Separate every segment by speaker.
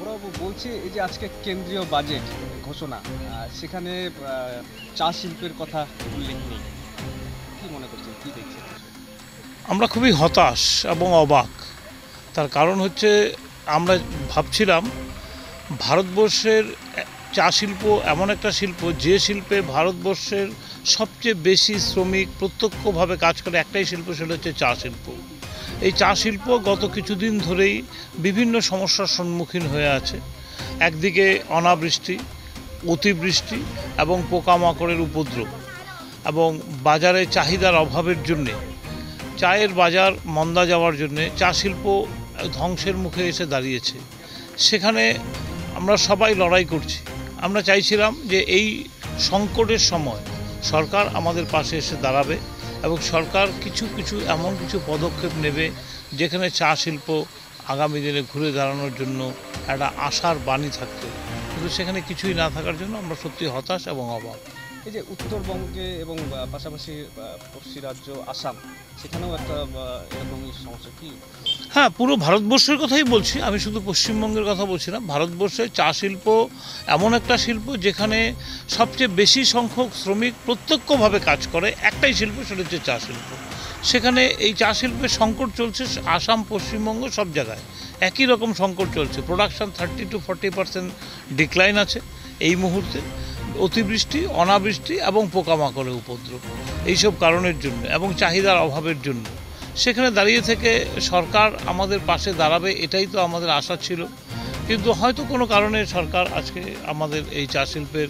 Speaker 1: বড়বাবু বলছি এই যে আজকে কেন্দ্রীয় বাজেট ঘোষণা সেখানে চা শিল্পের কথা উল্লেখ নেই। কি মনে করছেন, কি দেখছেন?
Speaker 2: আমরা খুবই হতাশ এবং অবাক। তার কারণ হচ্ছে আমরা ভাবছিলাম ভারতবর্ষের চা শিল্প এমন একটা শিল্প, যে শিল্পে ভারতবর্ষের সবচেয়ে বেশি শ্রমিক প্রত্যক্ষভাবে কাজ করে একটাই শিল্প, সেটা হচ্ছে চা শিল্প। এই চা শিল্প গত কিছুদিন ধরেই বিভিন্ন সমস্যার সম্মুখীন হয়ে আছে। একদিকে অনাবৃষ্টি, অতিবৃষ্টি এবং পোকামাকড়ের উপদ্রব, এবং বাজারে চাহিদার অভাবের জন্যে, চায়ের বাজার মন্দা যাওয়ার জন্যে চা শিল্প ধ্বংসের মুখে এসে দাঁড়িয়েছে। সেখানে আমরা সবাই লড়াই করছি। আমরা চাইছিলাম যে এই সংকটের সময় সরকার আমাদের পাশে এসে দাঁড়াবে এবং সরকার কিছু এমন কিছু পদক্ষেপ নেবে যেখানে চা শিল্প আগামী দিনে ঘুরে দাঁড়ানোর জন্য একটা আশার বাণী থাকতো। কিন্তু সেখানে কিছুই না থাকার জন্য আমরা সত্যি হতাশ এবং অবাক।
Speaker 1: এই যে উত্তরবঙ্গে এবং পাশাপাশি পড়শি রাজ্য আসাম, সেখানেও একটা এরকমই সমস্যা কি?
Speaker 2: হ্যাঁ, পুরো ভারতবর্ষের কথাই বলছি, আমি শুধু পশ্চিমবঙ্গের কথা বলছি না। ভারতবর্ষে চা শিল্প এমন একটা শিল্প যেখানে সবচেয়ে বেশি সংখ্যক শ্রমিক প্রত্যক্ষভাবে কাজ করে একটাই শিল্প, সেটা হচ্ছে চা শিল্প। সেখানে এই চা শিল্পের সংকট চলছে আসাম, পশ্চিমবঙ্গ সব জায়গায় একই রকম সংকট চলছে। প্রোডাকশান 30 to 40% ডিক্লাইন আছে এই মুহূর্তে। অতিবৃষ্টি, অনাবৃষ্টি এবং পোকামাকড়ের উপদ্রব, এইসব কারণের জন্য এবং চাহিদার অভাবের জন্য সেখানে দাঁড়িয়ে থেকে সরকার আমাদের পাশে দাঁড়াবে, এটাই তো আমাদের আশা ছিল। কিন্তু হয়তো কোনো কারণে সরকার আজকে আমাদের এই চা শিল্পের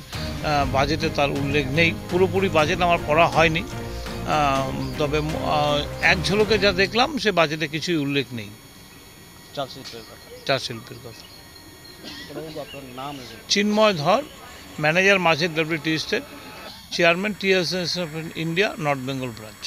Speaker 2: বাজেটে তার উল্লেখ নেই। পুরোপুরি বাজেট আমার পড়া হয়নি, তবে এক ঝলকে যা দেখলাম সে বাজেটে কিছুই উল্লেখ নেই
Speaker 1: চা শিল্পের কথা।
Speaker 2: চা শিল্পের কথা।
Speaker 1: বড়বাবু, আপনার নাম?
Speaker 2: চিন্ময় ধর, ম্যানেজার মাঝের WT state, chairman T association of India, north Bengal branch.